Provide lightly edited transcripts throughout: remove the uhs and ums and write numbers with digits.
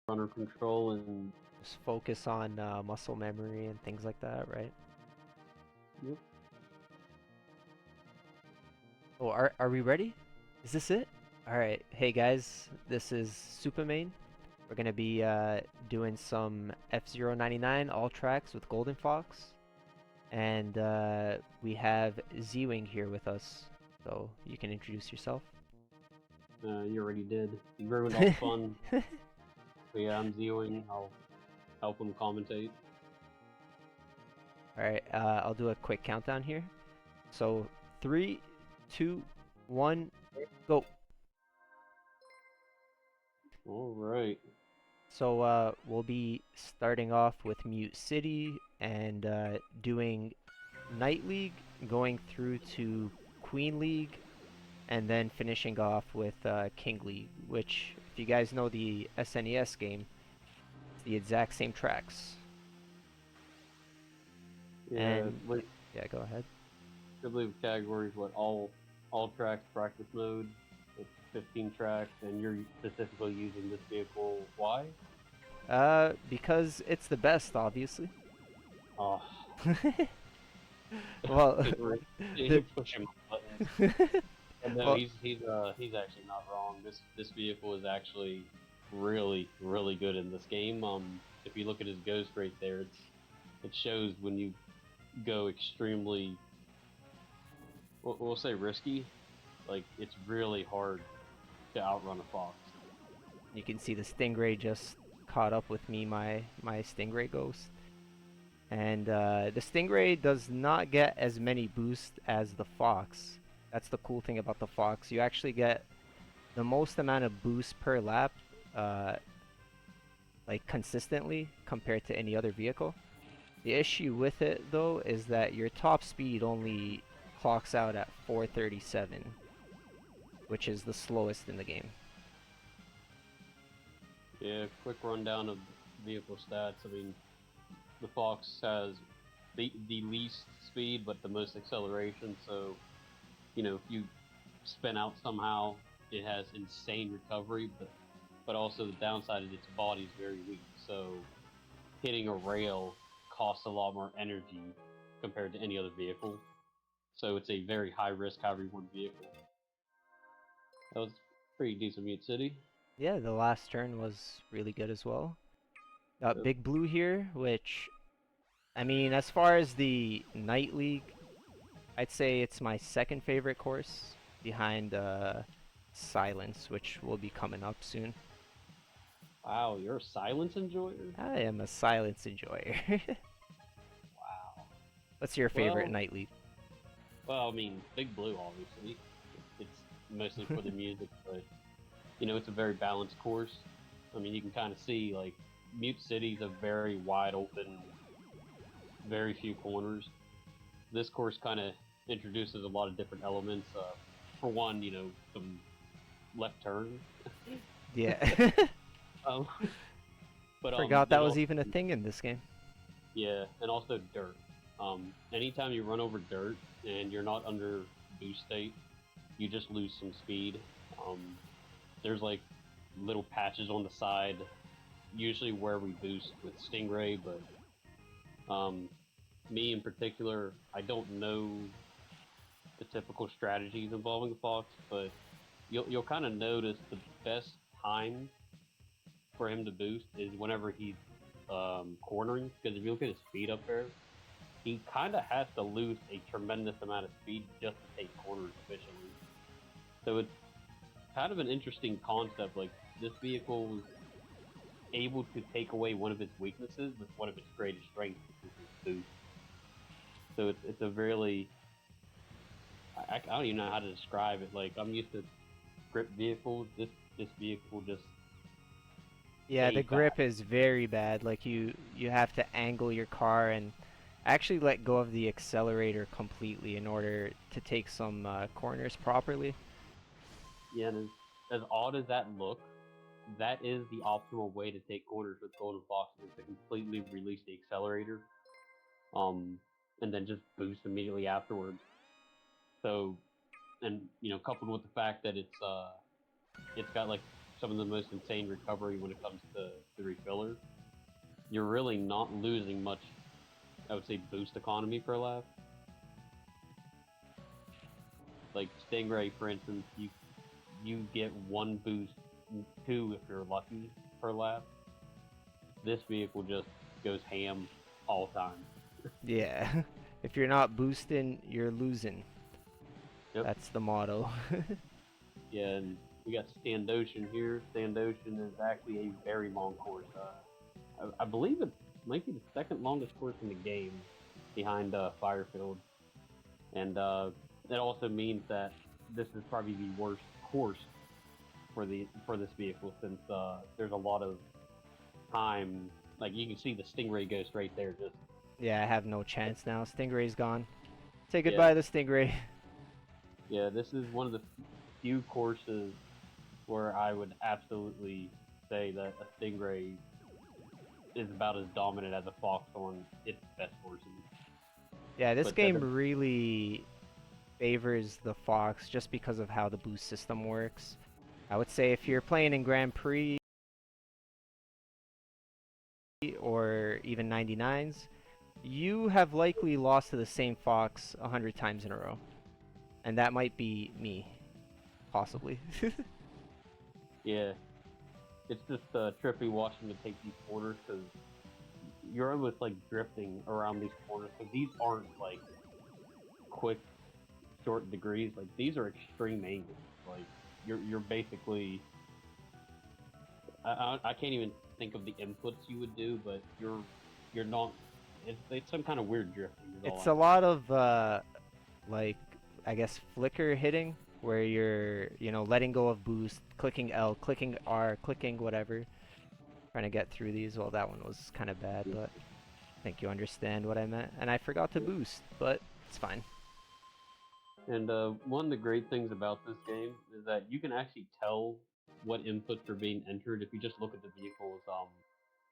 runner control and Just focus on muscle memory and things like that, right? yep. Oh, are we ready? Is this it? Alright, hey guys, this is Supermaine. We're gonna be doing some F-099 all tracks with Golden Fox. And we have Z-Wing here with us, so you can introduce yourself. You already did. You ruined all the fun. But yeah, I'm Z-Wing. I'll help him commentate. Alright, I'll do a quick countdown here. So, 3, 2, 1, go! Alright. So, we'll be starting off with Mute City and doing Night League, going through to Queen League, and then finishing off with King League, which, if you guys know the SNES game, it's the exact same tracks. Yeah, And wait, yeah, go ahead. I believe categories what all tracks practice mode. It's 15 tracks, and you're specifically using this vehicle. Why? Because it's the best, obviously. Oh, Well, he's pushing my buttons. And no, well, he's actually not wrong. This vehicle is actually really good in this game. If you look at his ghost right there, it shows when you go extremely, we'll say risky. Like it's really hard to outrun a fox. you can see the Stingray just caught up with me, my Stingray ghost. And the Stingray does not get as many boosts as the Fox. That's the cool thing about the Fox. You actually get the most amount of boosts per lap, like consistently compared to any other vehicle. The issue with it though is that your top speed only clocks out at 437, which is the slowest in the game. Yeah, quick rundown of vehicle stats. I mean, the Fox has the least speed but the most acceleration. So, you know, if you spin out somehow, it has insane recovery. But also the downside is its body is very weak. So, hitting a rail costs a lot more energy compared to any other vehicle. So it's a very high risk, high reward vehicle. That was pretty decent Mute City. Yeah, the last turn was really good as well. Got Yep. Big Blue here, which, I mean, as far as the Night League, I'd say it's my second favorite course behind Silence, which will be coming up soon. Wow, you're a silence enjoyer? I am a Silence enjoyer. Wow. What's your favorite Well, Night League? well, I mean, Big Blue, obviously. It's mostly for the music, but, you know, it's a very balanced course. I mean, you can kind of see, like, Mute City's a very wide open, very few corners. This course kind of introduces a lot of different elements. For one, you know, some left turns. Yeah. um, but Forgot that there's was also, even a thing in this game. yeah, and also dirt. Anytime you run over dirt and you're not under boost state, you just lose some speed. Um, there's like little patches on the side, usually where we boost with Stingray, but me in particular, I don't know the typical strategies involving the Fox, but you'll kind of notice the best time for him to boost is whenever he's cornering, because if you look at his speed up there, he kind of has to lose a tremendous amount of speed just to take corners efficiently. So it's kind of an interesting concept. Like this vehicle was able to take away one of its weaknesses with one of its greatest strengths, which is its boost. So it's a really I don't even know how to describe it. Like I'm used to grip vehicles. This vehicle just Yeah, the way fast. grip is very bad. Like you have to angle your car and actually let go of the accelerator completely in order to take some corners properly. Yeah, and as odd as that looks, that is the optimal way to take corners with Golden Fox is to completely release the accelerator, um, and then just boost immediately afterwards. So, and you know, coupled with the fact that it's got like some of the most insane recovery when it comes to the refiller, you're really not losing much, I would say, boost economy per lap. Like Stingray, for instance, you get 1 boost, 2 if you're lucky per lap. This vehicle just goes ham all the time. Yeah. If you're not boosting, you're losing. Yep. That's the motto. Yeah, and we got Standocean here. Standocean is actually a very long course. I believe it might be the second longest course in the game, behind Firefield, and it also means that this is probably the worst course for this vehicle, since there's a lot of time. Like you can see the Stingray Ghost right there. Just Yeah, I have no chance now. Stingray's gone. Say yeah, goodbye to Stingray. yeah. This is one of the few courses where I would absolutely say that a Stingray is about as dominant as a Fox on its best courses. Yeah, this But game really favors the Fox just because of how the boost system works. I would say if you're playing in Grand Prix or even 99s, you have likely lost to the same Fox 100 times in a row. And that might be me, possibly. yeah, it's just trippy watching it take these corners, because you're almost like drifting around these corners, because these aren't like quick, short degrees. Like these are extreme angles. Like you're basically, I can't even think of the inputs you would do, but you're not. It's some kind of weird drifting. Is all It's I a know. lot of like, I guess, flicker hitting, where you're, letting go of boost, clicking L, clicking R, clicking whatever, trying to get through these. Well, that one was kind of bad, but I think you understand what I meant. And I forgot to boost, but it's fine. And one of the great things about this game is that you can actually tell what inputs are being entered if you just look at the vehicle's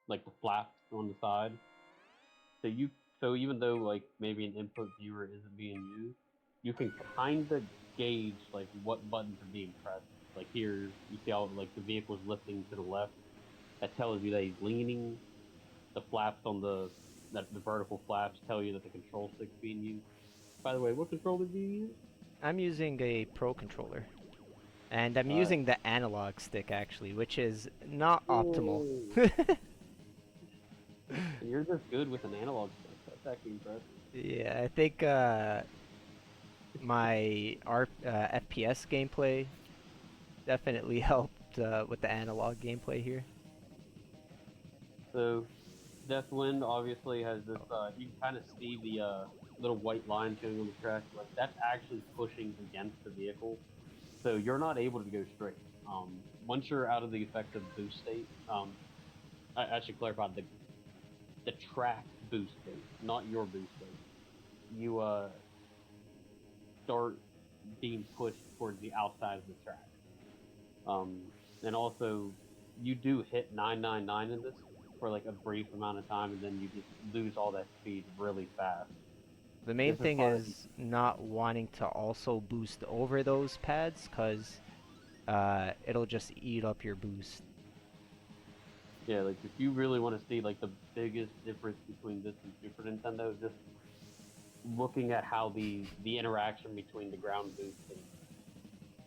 like the flaps on the side. So so even though like maybe an input viewer isn't being used, you can kind of gauge like what buttons are being pressed. Like here, you see how like the vehicle's lifting to the left. That tells you that he's leaning. The flaps on the vertical flaps tell you that the control stick's being used. By the way, what controller do you use? I'm using a Pro controller, and I'm Uh, using the analog stick actually, which is not optimal. Whoa. And you're just good with an analog stick. That's actually impressive. Yeah, I think my FPS gameplay definitely helped with the analog gameplay here. So, Deathwind obviously has this. You can kind of see the little white line showing on the track. Like that's actually pushing against the vehicle, so you're not able to go straight. Once you're out of the effective boost state, I should clarify the track boost state, not your boost state. You start being pushed towards the outside of the track. Um, and also, you do hit 999 in this for like a brief amount of time, and then you just lose all that speed really fast. The main This is thing probably is not wanting to also boost over those pads, because it'll just eat up your boost. yeah, like if you really want to see like the biggest difference between this and Super Nintendo, just looking at how the interaction between the ground boost and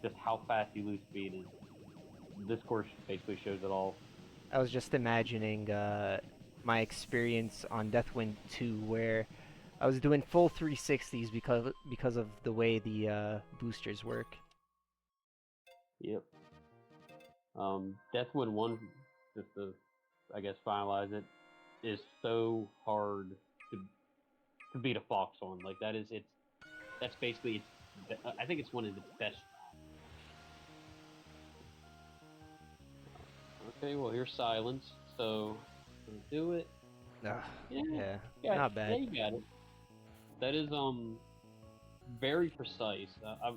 just how fast you lose speed is. This course basically shows it all. I was just imagining my experience on Deathwind 2, where I was doing full 360s because of the way the boosters work. Yep. Deathwood 1, just to, I guess, finalize it, is so hard to beat a Fox on. Like, that's basically, I think it's one of its best. Okay, well, here's silence, so, do it. Ugh, Yeah, yeah, yeah, not yeah, bad. you got it. That is, very precise.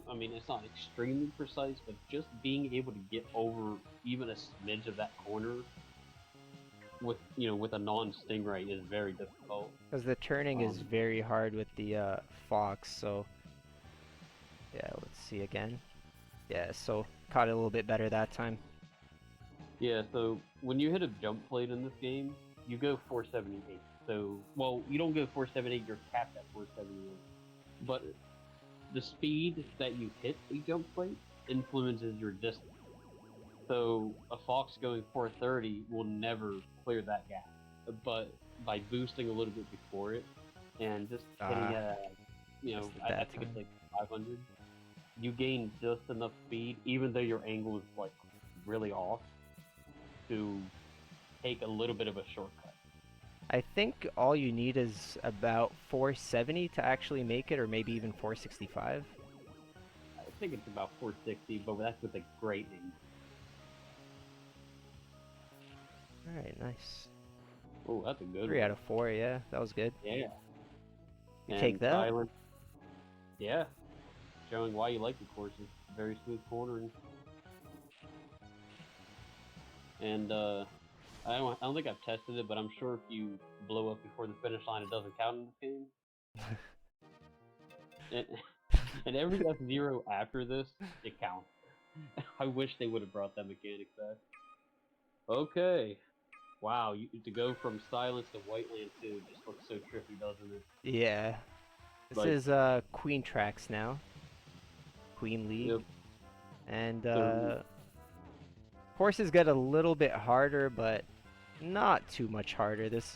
I mean, it's not extremely precise, but just being able to get over even a smidge of that corner with with a non-stingray is very difficult. Because the turning is Um, very hard with the Fox, so yeah, let's see again. Yeah, so caught it a little bit better that time. Yeah, so when you hit a jump plate in this game, you go 478. So, well, you don't go 478, you're capped at 478. But the speed that you hit a jump plate influences your distance. So a fox going 430 will never clear that gap. But by boosting a little bit before it and just hitting Just at I that think it's time. like 500, you gain just enough speed, even though your angle is like really off, to take a little bit of a shortcut. I think all you need is about 470 to actually make it, or maybe even 465. I think it's about 460, but that's with a great angle. Alright, nice. Oh, that's a good 3 one. out of 4, yeah, that was good. Yeah. You And take that? silent. Yeah. Showing why you like the courses. Very smooth cornering. And I don't think I've tested it, but I'm sure if you blow up before the finish line, it doesn't count in this game. and, and every F-Zero after this, it counts. I wish they would have brought that mechanic back. Okay. Wow, to go from Silence to Whiteland 2 just looks so trippy, doesn't it? Yeah. This Like, is Queen Tracks now. Queen League. yep. And So, courses get a little bit harder, but not too much harder. This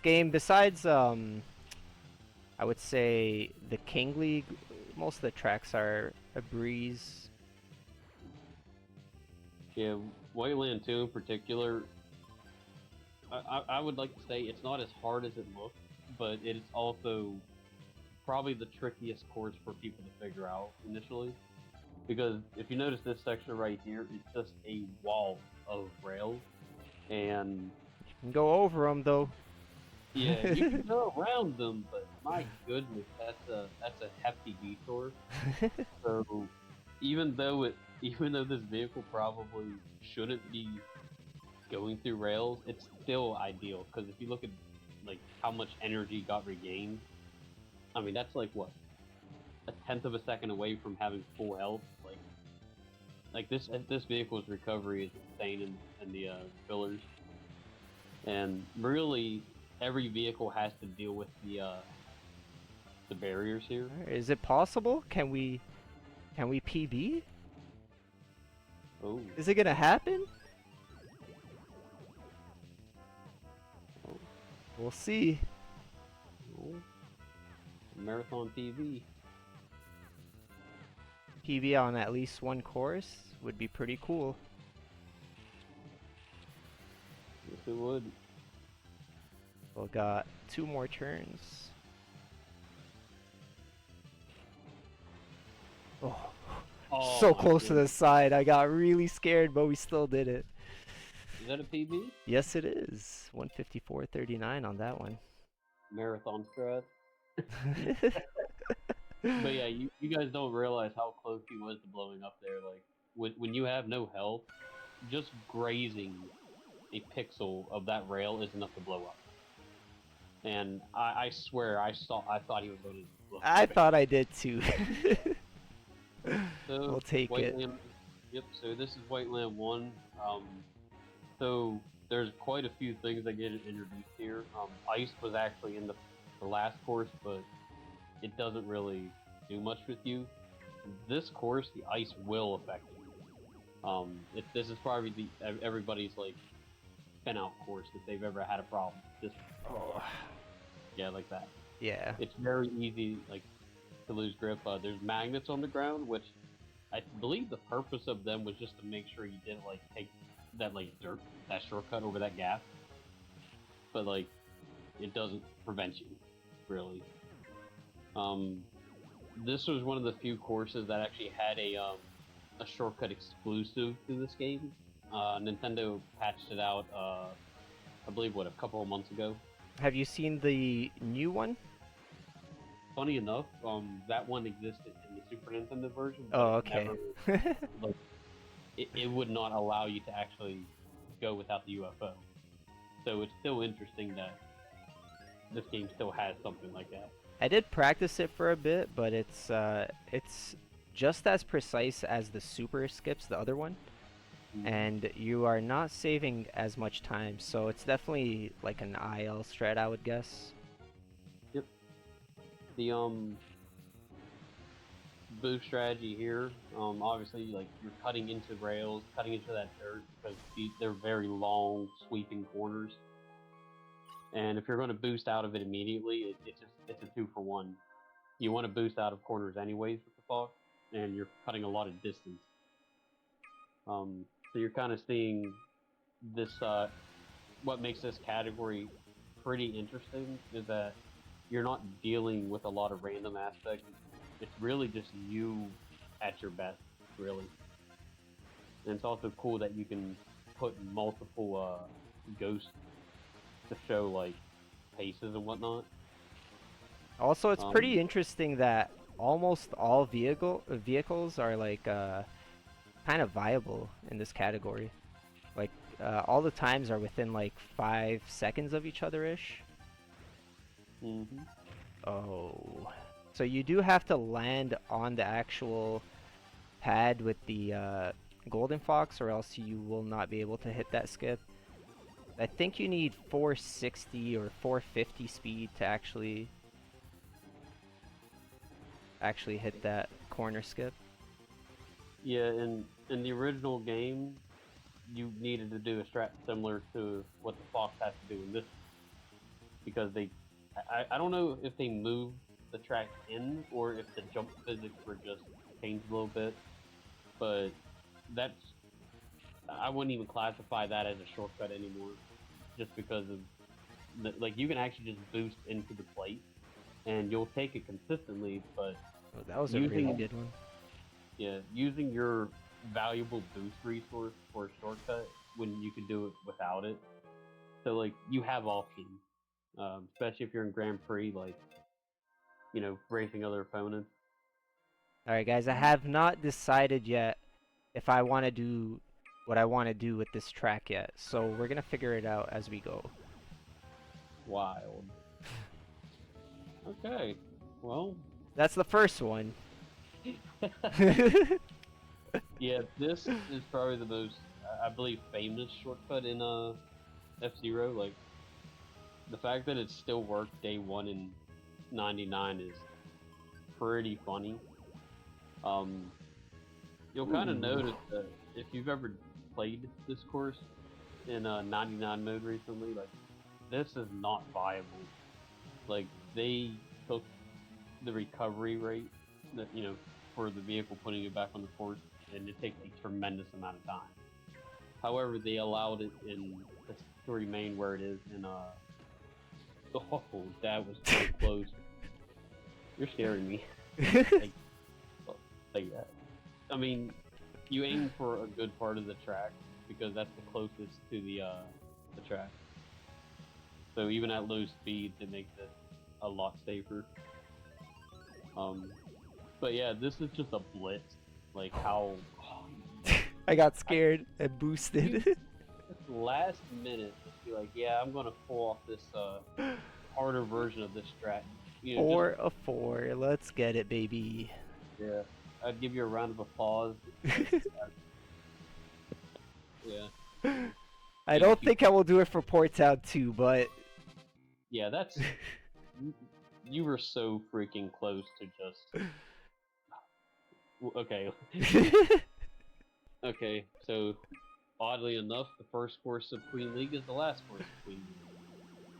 game, besides I would say the King League, most of the tracks are a breeze. yeah, Whiteland 2 in particular, I would like to say it's not as hard as it looks, but it's also probably the trickiest course for people to figure out initially. Because if you notice this section right here, it's just a wall of rails, and You can go over them though. yeah, you can go around them, but my goodness, that's a hefty detour. So even though this vehicle probably shouldn't be going through rails, it's still ideal because if you look at like how much energy got regained, I mean that's like what, a tenth of a second away from having full health. Like this vehicle's recovery is insane in the fillers, and really every vehicle has to deal with the barriers here. Is it possible? Can we PB? Oh, Is it gonna happen? oh, We'll see. oh. Marathon TV. PB on at least one course would be pretty cool. Yes, it would. We've got 2 more turns. Oh, Oh, so my close to the goodness. side. I got really scared, but we still did it. Is that a PB? Yes, it is. 154.39 on that one. Marathon strat. But yeah, you guys don't realize how close he was to blowing up there. Like when you have no health, just grazing a pixel of that rail is enough to blow up. And I swear I thought he was going to blow I up. thought I did too. So We'll take it. Whiteland, yep. So this is Whiteland 1. So there's quite a few things that get introduced here. Ice was actually in the last course, but it doesn't really do much with you. This course, the ice will affect you. This is probably everybody's like spin out course if they've ever had a problem. Just yeah, like that. Yeah. It's very easy like to lose grip. There's magnets on the ground, which I believe the purpose of them was just to make sure you didn't like take that like dirt, that shortcut over that gap. But like, it doesn't prevent you, really. This was one of the few courses that actually had a shortcut exclusive to this game. Nintendo patched it out, I believe, what, a couple of months ago. Have you seen the new one? Funny enough, that one existed in the Super Nintendo version, but Oh, okay. like, it would not allow you to actually go without the UFO. So it's still interesting that this game still has something like that. I did practice it for a bit, but it's just as precise as the Super Skips, the other one. and you are not saving as much time, so it's definitely like an IL strat, I would guess. Yep. The boost strategy here, obviously, like you're cutting into rails, cutting into that dirt because they're very long, sweeping corners. And if you're going to boost out of it immediately, it's a 2-for-1. You want to boost out of corners anyways with the Fox, and you're cutting a lot of distance. So you're kind of seeing this. What makes this category pretty interesting is that you're not dealing with a lot of random aspects. It's really just you at your best, really. And it's also cool that you can put multiple ghosts to show like paces and whatnot. Also, it's pretty interesting that almost all vehicles are like kind of viable in this category. Like all the times are within like 5 seconds of each other ish. Mm-hmm. Oh, so you do have to land on the actual pad with the golden fox, or else you will not be able to hit that skip. I think you need 460 or 450 speed to actually hit that corner skip. Yeah, in the original game, you needed to do a strat similar to what the Fox has to do in this, because I don't know if they moved the track in or if the jump physics were just changed a little bit, but I wouldn't even classify that as a shortcut anymore, just because of like you can actually just boost into the plate, and you'll take it consistently, but Oh, that was a really good one. yeah, using your valuable boost resource for a shortcut when you can do it without it. So like you have options, especially if you're in Grand Prix, like racing other opponents. Alright guys, I have not decided yet if I want to do what I want to do with this track yet, so we're gonna figure it out as we go. Wild. Okay, well. That's the first one. Yeah, this is probably the most, I believe, famous shortcut in F-Zero. Like, the fact that it still worked day one in '99 is pretty funny. You'll kind of notice that if you've ever played this course in 99 mode recently, like, this is not viable. Like, they took the recovery rate that, for the vehicle putting it back on the course, and it takes a tremendous amount of time. However, they allowed it in to remain where it is in oh, that was so close. You're scaring me. like that. I mean, you aim for a good part of the track because that's the closest to the track. So even at low speeds, it makes it a lot safer. But yeah, this is just a blitz. Like how I got scared and boosted. last minute, just be like, yeah, I'm gonna pull off this harder version of this strat. 4 of 4, let's get it, baby. Yeah, I'd give you a round of applause. Yeah. I don't think I will do it for Port Town 2, but yeah, that's you were so freaking close to just. Okay. Okay, so oddly enough, the first course of Queen League is the last course of Queen League,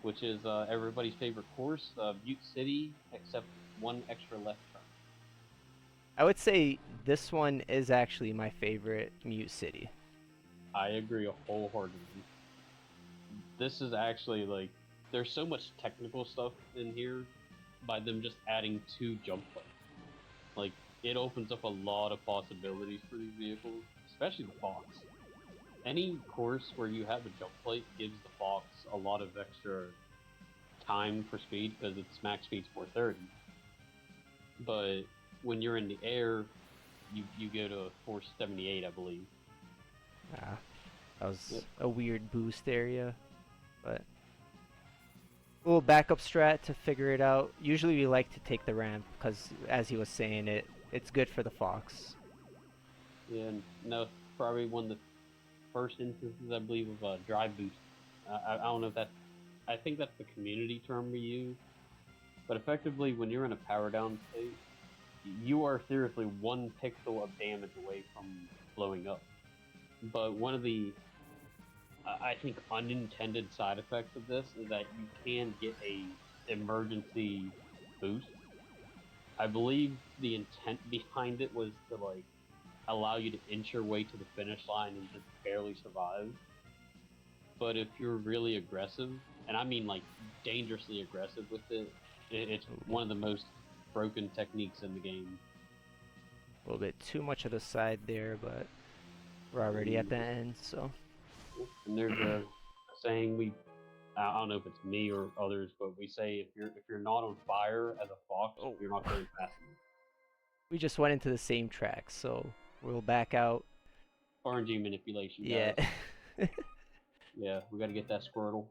which is everybody's favorite course, Butte City, except one extra left turn. I would say this one is actually my favorite M.O.O.S.E city. I agree wholeheartedly. This is actually like there's so much technical stuff in here by them just adding 2 jump plates. Like it opens up a lot of possibilities for these vehicles, especially the Fox. Any course where you have a jump plate gives the Fox a lot of extra time for speed because its max speed's 430. But when you're in the air, you go to 478, I believe. Ah, that was a weird boost area, but a little backup strat to figure it out. Usually we like to take the ramp because, as he was saying, it's good for the Fox. Yeah, no, probably one of the first instances, I believe, of dry boost. I don't know if that's, I think that's the community term we use, but effectively, when you're in a power down state, you are seriously 1 pixel of damage away from blowing up. But one of the, I think, unintended side effects of this is that you can get a emergency boost. I believe the intent behind it was to like allow you to inch your way to the finish line and just barely survive. But if you're really aggressive, and I mean like dangerously aggressive with it, it's one of the most broken techniques in the game. A little bit too much of the side there, but we're already at the end, so. And there's a saying I don't know if it's me or others, but we say if you're not on fire as a fox, Oh. you're not going fast enough. We just went into the same track, so we'll back out. RNG manipulation, Yeah. guys. Yeah, we got to get that Squirtle.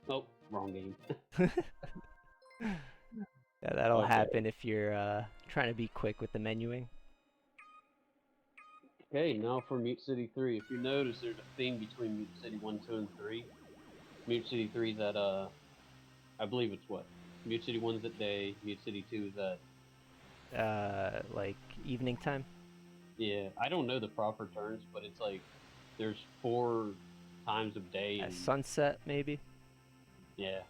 Oh, wrong game. Yeah, that'll happen if you're trying to be quick with the menuing. Okay, now for Mute City 3. If you notice, there's a theme between Mute City 1, 2, and 3. Mute City 3 is at, I believe it's what? Mute City 1's at day, Mute City 2 is at... like evening time? Yeah, I don't know the proper terms, but it's like, there's 4 times of day. At sunset, maybe? Yeah.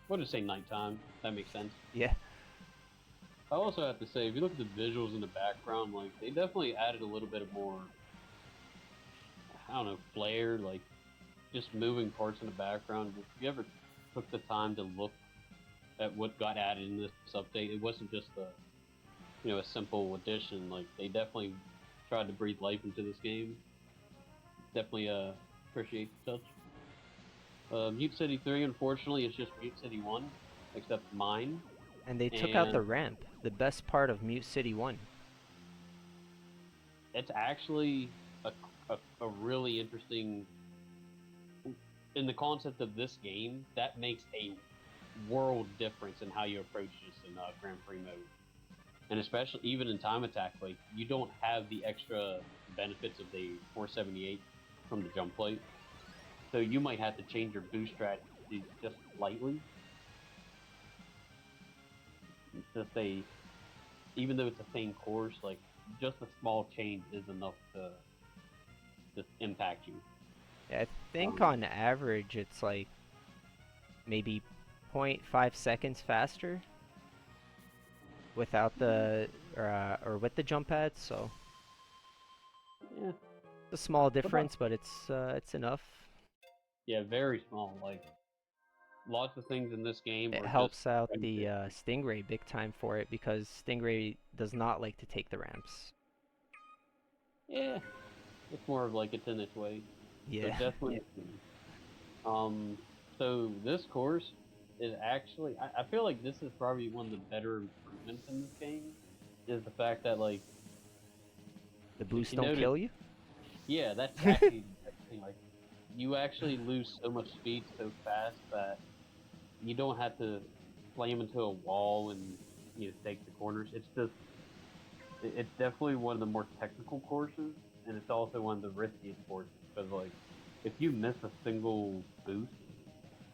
We'll just say nighttime. That makes sense. Yeah. I also have to say, if you look at the visuals in the background, like, they definitely added a little bit of more, I don't know, flair, like, just moving parts in the background. If you ever took the time to look at what got added in this update, it wasn't just a simple addition. Like, they definitely tried to breathe life into this game. Definitely appreciate the touch. Mute City 3, unfortunately, is just Mute City 1, except mine. And they took out the ramp, the best part of Mute City 1. It's actually a really interesting, in the concept of this game, that makes a world difference in how you approach this in Grand Prix mode. And especially, even in time attack, like, you don't have the extra benefits of the 478 from the jump plate. So you might have to change your boost strategy just slightly. It's just even though it's the same course, like, just a small change is enough to just impact you. Yeah, I think on average it's like maybe 0.5 seconds faster without the or with the jump pads, so yeah, it's a small difference, but it's enough. Yeah, very small. Like, lots of things in this game. It helps out the Stingray big time for it, because Stingray does not like to take the ramps. Yeah, it's more of like it's in its way. Yeah. So definitely. Yeah. So this course is actually, I feel like this is probably one of the better improvements in this game. Is the fact that, like, the boosts don't kill you? Yeah, that's actually like, you actually lose so much speed so fast that you don't have to slam into a wall and take the corners. It's just, it's definitely one of the more technical courses, and it's also one of the riskiest courses, because, like, if you miss a single boost,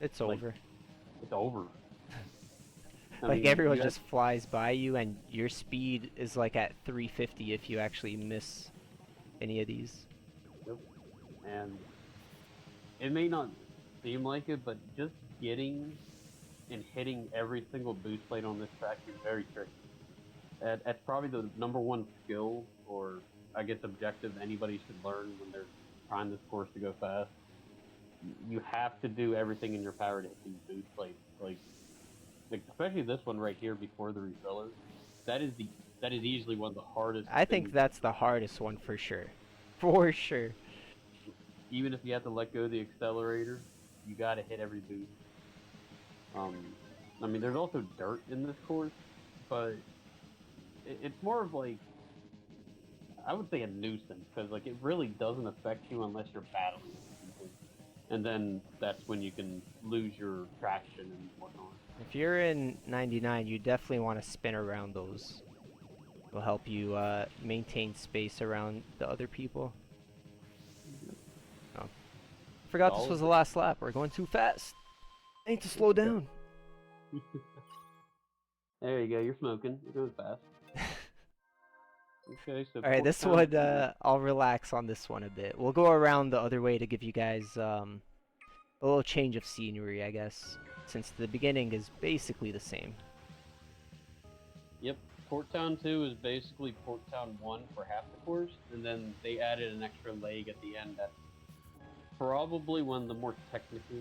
it's like, over. It's over. Like, everyone just flies by you, and your speed is like at 350 if you actually miss any of these. Yep. And it may not seem like it, but just getting and hitting every single boost plate on this track is very tricky. That's probably the #1 skill, or I guess objective, anybody should learn when they're trying this course to go fast. You have to do everything in your power to hit these boost plates. Like, especially this one right here before the refiller. That is easily one of the hardest. I think that's the hardest one for sure. For sure. Even if you have to let go of the accelerator, you got to hit every boost. I mean, there's also dirt in this course, but it's more of like, I would say, a nuisance, because, like, it really doesn't affect you unless you're battling people. And then that's when you can lose your traction and whatnot. If you're in 99, you definitely want to spin around those. Will help you maintain space around the other people. Oh, forgot this was the last lap. We're going too fast. I need to slow down. There you go. You're smoking. You're going fast. Okay, so. All right, this one I'll relax on this one a bit. We'll go around the other way to give you guys a little change of scenery, I guess, since the beginning is basically the same. Yep, Port Town 2 is basically Port Town 1 for half the course, and then they added an extra leg at the end that's probably one of the more technical,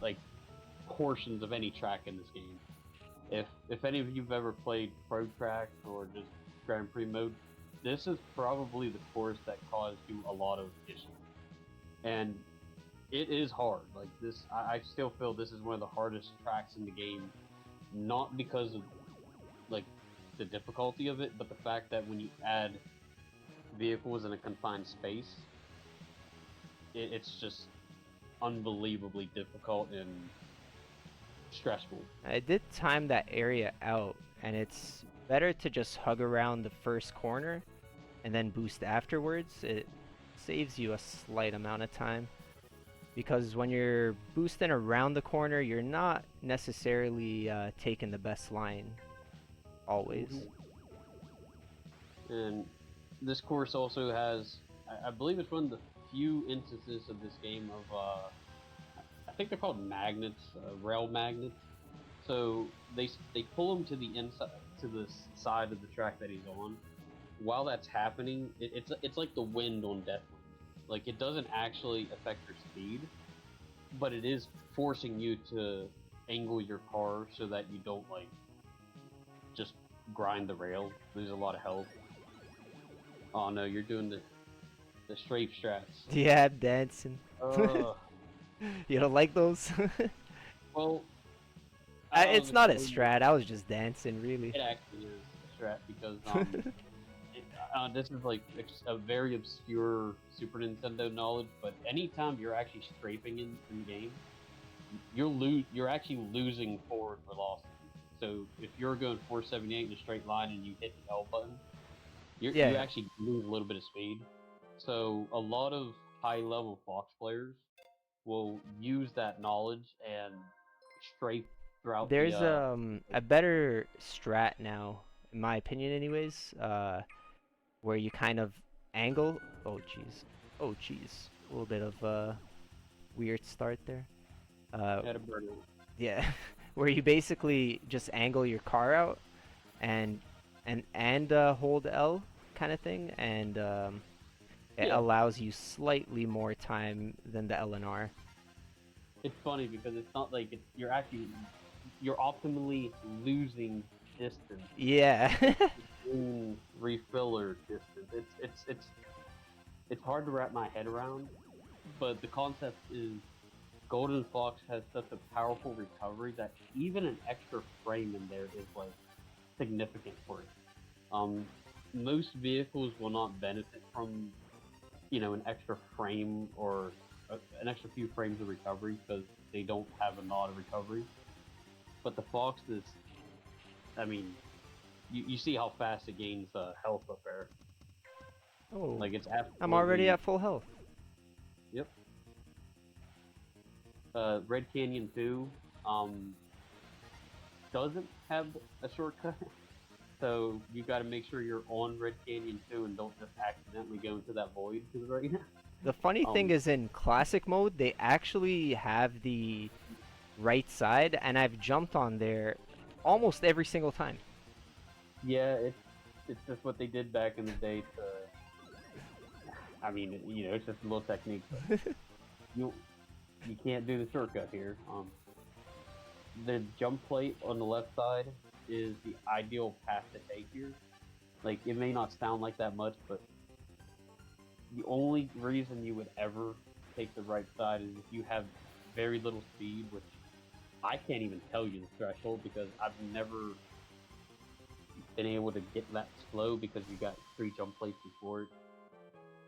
like, portions of any track in this game. If any of you've ever played Pro Tracks or just Grand Prix mode, this is probably the course that caused you a lot of issues. And it is hard. Like this, I still feel this is one of the hardest tracks in the game, not because of like the difficulty of it, but the fact that when you add vehicles in a confined space, it's just unbelievably difficult and stressful. I did time that area out, and it's better to just hug around the first corner and then boost afterwards. It saves you a slight amount of time, because when you're boosting around the corner, you're not necessarily taking the best line always. And this course also has, I believe it's one of the few instances of this game of I think they're called magnets, rail magnets. So they pull him to the inside, to the side of the track that he's on. While that's happening, it's like the wind on Deathwind. Like it doesn't actually affect your speed, but it is forcing you to angle your car so that you don't like just grind the rail, lose a lot of health. Oh no, you're doing the strafe strats. Yeah, I'm dancing. You don't like those? Well, it's not a strat. I was just dancing, really. It actually is a strat because this is like a very obscure Super Nintendo knowledge. But anytime you're actually strafing in game, you're actually losing forward velocity. So if you're going 478 in a straight line and you hit the L button, you actually lose a little bit of speed. So a lot of high-level Fox players will use that knowledge and strafe throughout. There's a better strat now, in my opinion, anyways. Where you kind of angle. Oh jeez. Oh jeez. A little bit of a weird start there. Yeah, where you basically just angle your car out and hold L kind of thing, and it allows you slightly more time than the L and R. It's funny because it's not like you're optimally losing distance. Yeah. Refiller distance. It's hard to wrap my head around, but the concept is Golden Fox has such a powerful recovery that even an extra frame in there is like significant for it. Most vehicles will not benefit from an extra frame or an extra few frames of recovery because they don't have a lot of recovery. But the Fox is, I mean, you see how fast it gains health up there. Oh, like it's absolutely... I'm already at full health. Yep. Red Canyon 2 doesn't have a shortcut. So you got to make sure you're on Red Canyon 2 and don't just accidentally go into that void right now. The funny thing is, in classic mode, they actually have the right side, and I've jumped on there almost every single time. Yeah, it's just what they did back in the day to... I mean, it's just a little technique. But you can't do the shortcut here. The jump plate on the left side is the ideal path to take here. Like, it may not sound like that much, but the only reason you would ever take the right side is if you have very little speed, which I can't even tell you the threshold because I've never been able to get that slow because you got 3 jump plates before it.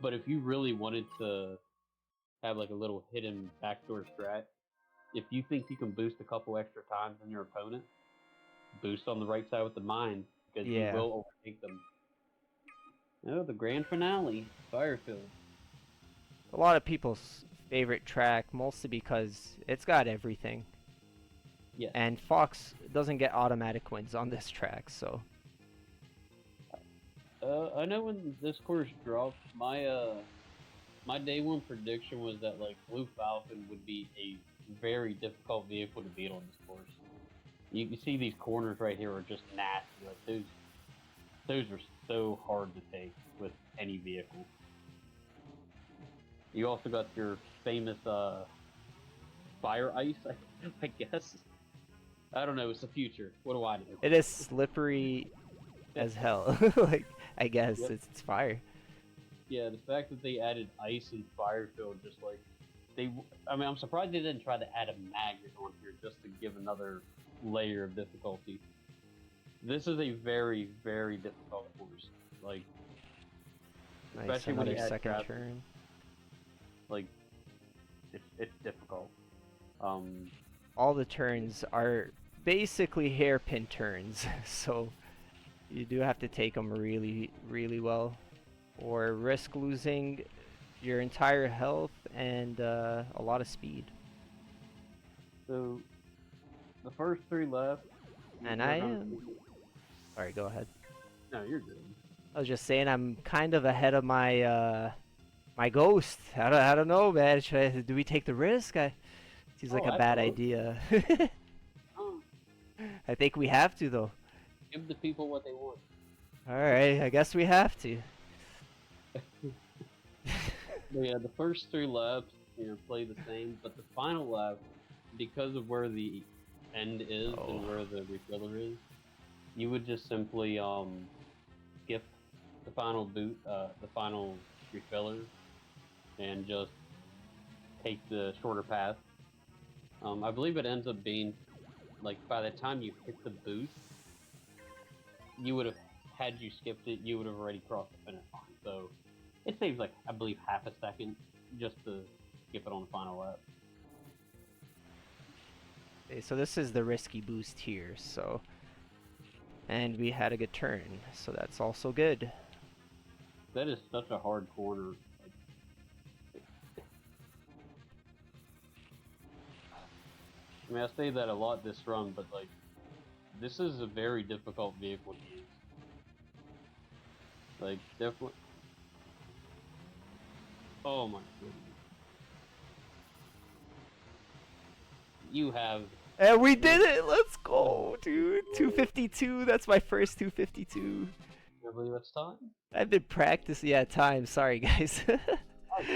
But if you really wanted to have like a little hidden backdoor strat, if you think you can boost a couple extra times than your opponent, boost on the right side with the mine, because Yeah. you will overtake them. Oh, the grand finale, Firefield. A lot of people's favorite track, mostly because it's got everything. Yes. And Fox doesn't get automatic wins on this track, so. I know when this course dropped, my day one prediction was that like Blue Falcon would be a very difficult vehicle to beat on this course. You can see these corners right here are just nasty. Like those are so hard to take with any vehicle. You also got your famous fire ice, I guess. I don't know. It's the future. What do I know? It is slippery as hell. Like, I guess Yep. it's fire. Yeah, the fact that they added ice and Firefield, just like I mean, I'm surprised they didn't try to add a magnet on here just to give another layer of difficulty. This is a very, very difficult course. Like, Nice, especially when another you add second traffic, turn. like, it's difficult. All the turns are basically hairpin turns, so you do have to take them really, really well, or risk losing your entire health and a lot of speed. So, the first 3 left. And we're I gonna am. see- Sorry, go ahead. No, you're good. I was just saying I'm kind of ahead of my my ghost. I don't know, man. Do we take the risk? Seems like Oh, a bad absolutely. idea. Oh, I think we have to though. give the people what they want. All right, I guess we have to. But yeah, the first 3 laps, play the same, but the final lap, because of where the end is Oh. and where the refiller is, you would just simply skip the final the final refiller, and just take the shorter path. I believe it ends up being like by the time you hit the boost, you would have had you skipped it, you would have already crossed the finish line. So it saves like I believe half a second just to skip it on the final lap. Okay, so this is the risky boost here, so. And we had a good turn, so that's also good. That is such a hard corner. I mean, I say that a lot this run, but like, this is a very difficult vehicle to use. Like, definitely. Oh my goodness. You have. And we did it! Let's go, dude! 252, that's my first 252. I believe it's time. I've been practicing, yeah, time, sorry guys. Oh,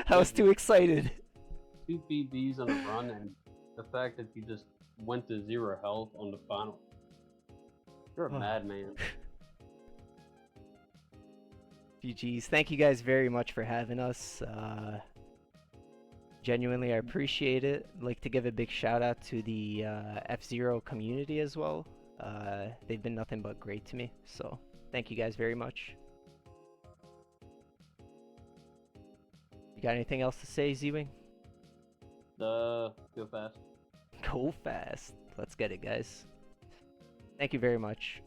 I was too excited. 2 PBs on a run, and the fact that you just went to 0 health on the final. You're a madman. GG's. Thank you guys very much for having us. Genuinely, I appreciate it. I'd like to give a big shout out to the F-Zero community as well. They've been nothing but great to me, so thank you guys very much. You got anything else to say, Z-Wing? Go fast. Go fast. Let's get it, guys. Thank you very much.